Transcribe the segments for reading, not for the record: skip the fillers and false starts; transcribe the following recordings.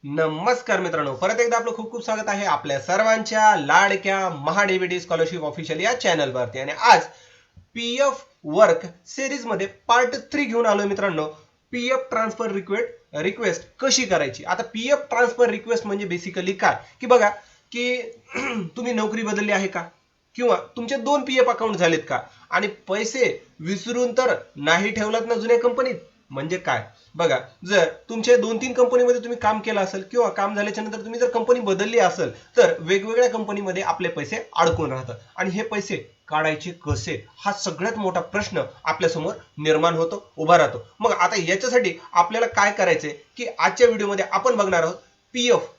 नमस्कार मित्रांनो, परत एकदा आपलं खूप खूप स्वागत आहे आपल्या सर्वांच्या लाडक्या महाडीबीटी स्कॉलरशिप ऑफिशियल या चॅनलवरती. आणि आज पीएफ वर्क सिरीज मध्ये पार्ट 3 घेऊन आलोय मित्रांनो. पीएफ ट्रान्सफर रिक्वेस्ट कशी करायची. आता पीएफ ट्रान्सफर रिक्वेस्ट म्हणजे बेसिकली काय की बघा की तुम्ही नोकरी बदलली आहे का, किंवा तुमचे 2 पीएफ अकाउंट झालेत का, आणि पैसे विसरून तर नाही ठेवलात ना जुन्या कंपनीत. म्हणजे काय बघा, जर तुमच्या 2-3 कंपनीमध्ये तुम्ही काम केलं असेल किंवा काम झाल्याच्या नंतर तुम्ही जर कंपनी बदलली असेल तर वेगवेगळ्या कंपनीमध्ये आपले पैसे अडकून राहतात, आणि हे पैसे काढायचे कसे हा सगळ्यात मोठा प्रश्न आपल्यासमोर निर्माण होतो, उभा राहतो. मग आता याच्यासाठी आपल्याला काय करायचंय की आजच्या व्हिडिओमध्ये आपण बघणार आहोत PF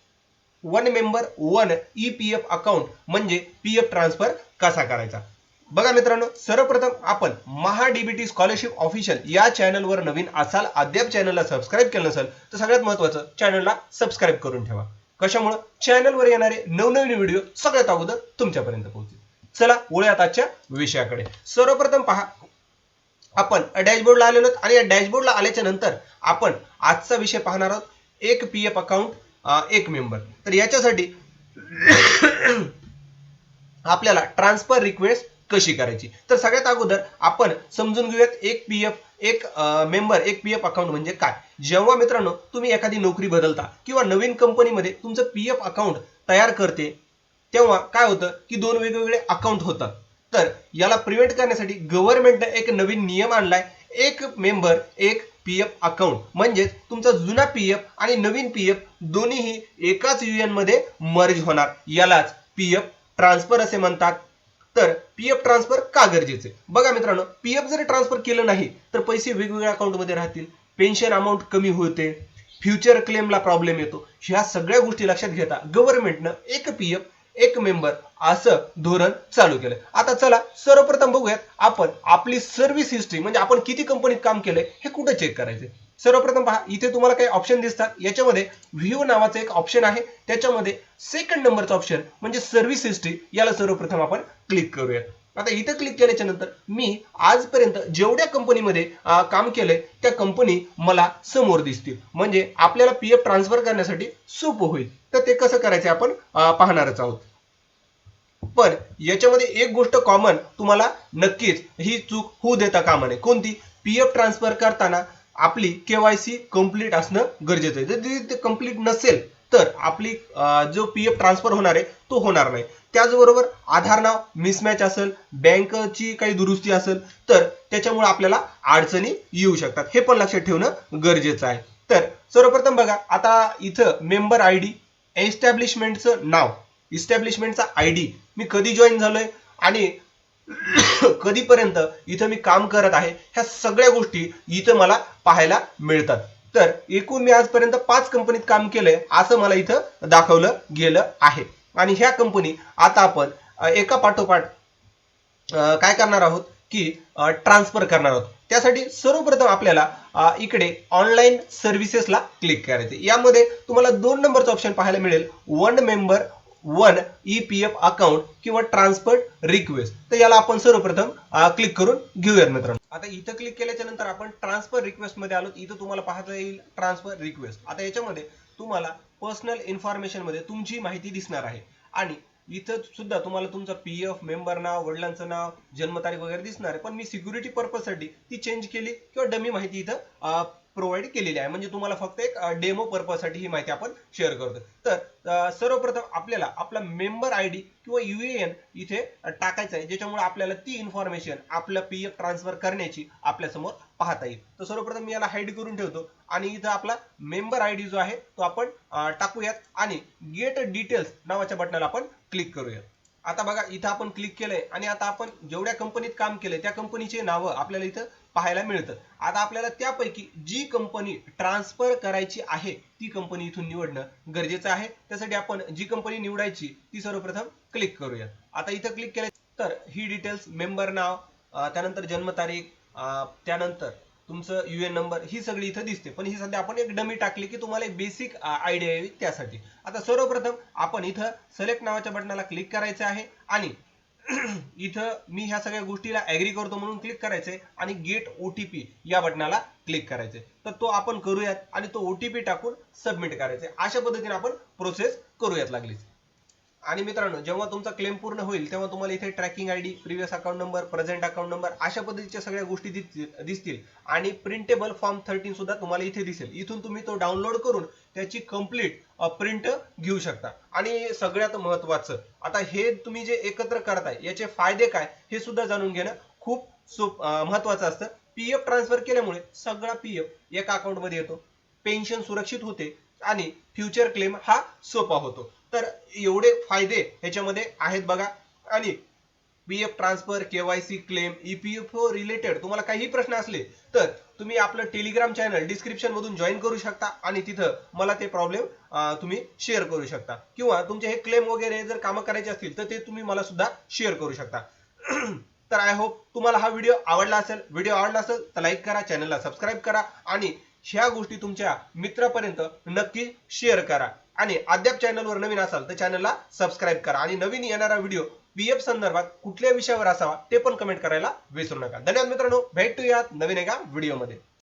one member one EPF account म्हणजे पीएफ ट्रान्सफर कसा करायचा. बघा मित्रांनो, सर्वप्रथम आपण महाडीबीटी स्कॉलरशिप ऑफिशियल या चॅनलवर नवीन असाल, अद्याप चॅनलला सबस्क्राईब केलं नसेल तर सगळ्यात महत्त्वाचं चॅनलला सबस्क्राईब करून ठेवा. कशामुळे चॅनलवर येणारे नवनवीन व्हिडिओ सगळ्यात अगोदर तुमच्यापर्यंत पोहोचतील. चला वळूयात आजच्या विषयाकडे. सर्वप्रथम पहा, आपण डॅशबोर्डला आलेलो आहोत, आणि या डॅशबोर्डला आल्याच्या नंतर आपण आजचा विषय पाहणार आहोत, एक पीएफ अकाउंट एक मेंबर. तर याच्यासाठी आपल्याला ट्रान्सफर रिक्वेस्ट कशी करायची. तर सगळ्यात अगोदर आपण समजून घेऊयात एक पीएफ एक मेंबर एक पीएफ अकाउंट म्हणजे काय. जेव्हा मित्रांनो तुम्ही एखादी नोकरी बदलता किंवा नवीन कंपनीमध्ये तुमचं पीएफ अकाउंट तयार करते, तेव्हा काय होतं की 2 वेगवेगळे अकाउंट होतात. तर याला प्रिव्हेंट करण्यासाठी गव्हर्नमेंटने एक नवीन नियम आणलाय, एक मेंबर एक पीएफ अकाउंट. म्हणजे तुमचा जुना पीएफ आणि नवीन पीएफ दोन्हीही एकाच युएन मध्ये मर्ज होणार. यालाच पीएफ ट्रान्सफर असे म्हणतात. तर पीएफ ट्रान्सफर का गरजेचे. बघा मित्रांनो, पीएफ जर ट्रान्सफर केलं नाही तर पैसे वेगवेगळ्या अकाउंटमध्ये राहतील, पेन्शन अमाऊंट कमी होते, फ्युचर क्लेमला प्रॉब्लेम येतो. ह्या सगळ्या गोष्टी लक्षात घेता गव्हर्नमेंटनं एक पीएफ एक मेंबर असं धोरण चालू केलं. आता चला सर्वप्रथम बघूयात आपण आपली सर्व्हिस हिस्ट्री, म्हणजे आपण किती कंपनीत काम केलंय हे कुठे चेक करायचे. सर्वप्रथम पहा, इथे तुम्हाला काही ऑप्शन दिसतात. याच्यामध्ये व्ह्यू नावाचं एक ऑप्शन आहे, त्याच्यामध्ये सेकंड नंबरचा ऑप्शन म्हणजे सर्व्हिस हिस्ट्री, याला सर्वप्रथम आपण क्लिक करूया. आता इथं क्लिक केल्याच्या नंतर मी आजपर्यंत जेवढ्या कंपनीमध्ये काम केलंय त्या कंपनी मला समोर दिसतील, म्हणजे आपल्याला पीएफ ट्रान्सफर करण्यासाठी सोपं होईल. तर ते कसं करायचं आपण पाहणारच आहोत. पण याच्यामध्ये एक गोष्ट कॉमन तुम्हाला नक्कीच ही चूक होऊ देता कामा नये. कोणती. पीएफ ट्रान्सफर करताना आपली केवायसी कंप्लीट असणं गरजेचं आहे. जर ते कंप्लीट नसेल तर आपली जो पीएफ ट्रान्सफर होणार आहे तो होणार नाही. त्याचबरोबर आधार नाव मिसमॅच असेल, बँकची काही दुरुस्ती असेल तर त्याच्यामुळे आपल्याला अडचणी येऊ शकतात, हे पण लक्षात ठेवणं गरजेचं आहे. तर सर्वप्रथम बघा, आता इथं मेंबर आयडी, एस्टॅब्लिशमेंटचं नाव, इस्टॅब्लिशमेंटचा आयडी, मी कधी जॉईन झालोय आणि कधीपर्यंत इथं मी काम करत आहे, ह्या सगळ्या गोष्टी इथं मला पाहायला मिळतात. तर एकूण मी आजपर्यंत 5 कंपनीत काम केलंय असं मला इथं दाखवलं गेलं आहे. आणि ह्या कंपनी आता आपण एका पाठोपाठ काय करणार आहोत की ट्रान्सफर करणार आहोत. त्यासाठी सर्वप्रथम आपल्याला इकडे ऑनलाईन सर्व्हिसेसला क्लिक करायचे. यामध्ये तुम्हाला 2 नंबरचा ऑप्शन पाहायला मिळेल, one member one EPF account किंवा ट्रान्सफर रिक्वेस्ट. तर याला आपण सर्वप्रथम क्लिक करून घेऊयात मित्रांनो. आता इथं क्लिक केल्याच्या नंतर आपण ट्रान्सफर रिक्वेस्ट मध्ये आलो. इथं तुम्हाला पाहता येईल ट्रान्सफर रिक्वेस्ट. आता याच्यामध्ये तुम्हाला पर्सनल इन्फॉर्मेशन मध्ये तुमची माहिती दिसणार आहे, आणि इथं सुद्धा तुम्हाला तुमचा पीएफ, मेंबर नाव, वडिलांचं नाव, जन्मतारीख वगैरे दिसणार आहे. पण मी सिक्युरिटी पर्पज साठी ती चेंज केली किंवा डमी माहिती इथं प्रोव्हाइड केलेली आहे, म्हणजे तुम्हाला फक्त एक डेमो पर्पज साठी ही माहिती आपण शेअर करतो. तर सर्वप्रथम आपल्याला आपला मेंबर आयडी किंवा युएएन इथे टाकायचा आहे, ज्याच्यामुळे आपल्याला ती इन्फॉर्मेशन आपलं पीएफ ट्रान्सफर करण्याची आपल्यासमोर पाहता येईल. तर सर्वप्रथम मी याला हाईड करून ठेवतो, आणि इथं आपला मेंबर आयडी जो आहे तो आपण टाकूयात, आणि गेट डिटेल्स नावाच्या बटनाला आपण क्लिक करूयात. आता बघा, इथं आपण क्लिक केलंय, आणि आता आपण जेवढ्या कंपनीत काम केलंय त्या कंपनीचे नावं आपल्याला इथं पाहायला मिळतं. आता आपल्याला त्यापैकी जी कंपनी ट्रान्सफर करायची आहे ती कंपनी इथून निवडणं गरजेचं आहे. त्यासाठी आपण जी कंपनी निवडायची ती सर्वप्रथम क्लिक करूया. आता इथं क्लिक केलं तर ही डिटेल्स, मेंबर नाव, त्यानंतर जन्मतारीख, त्यानंतर तुमचं युएन नंबर, ही सगळी इथं दिसते. पण ही सध्या आपण एक डमी टाकली की तुम्हाला एक बेसिक आयडिया यावी त्यासाठी. आता सर्वप्रथम आपण इथं सिलेक्ट नावाच्या बटनाला क्लिक करायचं आहे, आणि इथं मी ह्या सगळ्या गोष्टीला ऍग्री करतो म्हणून क्लिक करायचंय आणि गेट ओटीपी या बटनाला क्लिक करायचंय. तर तो आपण करूयात आणि तो ओटीपी टाकून सबमिट करायचंय. अशा पद्धतीने आपण प्रोसेस करूयात लागलीच. आणि मित्रांनो, जेव्हा तुमचा क्लेम पूर्ण होईल तेव्हा तुम्हाला इथे tracking ID, previous account number, present account number अशा पद्धतीच्या सगळ्या गोष्टी दिसतील आणि प्रिंटेबल फॉर्म 13 सुद्धा तुम्हाला इथे दिसेल. इथून तुम्ही तो डाउनलोड करून त्याची कंप्लीट प्रिंट घेऊ शकता. आणि सगळ्यात महत्वाचं, आता हे तुम्ही जे एकत्र करताय याचे फायदे काय हे सुद्धा जाणून घेणं खूप महत्वाचं असतं. पीएफ ट्रान्सफर केल्यामुळे सगळा पीएफ एका अकाउंट मध्ये येतो, पेन्शन सुरक्षित होते आणि फ्युचर क्लेम हा सोपा होतो. तर एवढे फायदे ह्याच्यामध्ये आहेत बघा. आणि PF transfer, KYC, claim, EPFO related तुम्हाला काही प्रश्न असले तर तुम्ही आपलं टेलिग्राम चॅनल डिस्क्रिप्शन मधून जॉईन करू शकता आणि तिथं मला ते प्रॉब्लेम तुम्ही शेअर करू शकता. किंवा तुमचे हे क्लेम वगैरे जर कामं करायचे असतील तर ते तुम्ही मला सुद्धा शेअर करू शकता. तर आय होप तुम्हाला हा व्हिडिओ आवडला असेल. व्हिडिओ आवडला असेल तर लाईक करा, चॅनलला सबस्क्राईब करा आणि ह्या गोष्टी तुमच्या मित्रापर्यंत नक्की शेअर करा. आणि अद्याप चॅनलवर नवीन असाल तर चॅनलला सबस्क्राईब करा आणि नवीन येणारा व्हिडिओ पीएफ संदर्भात कुठल्या विषयावर असावा ते पण कमेंट करायला विसरू नका. धन्यवाद मित्रांनो, भेटूयात नवीन एका व्हिडिओमध्ये.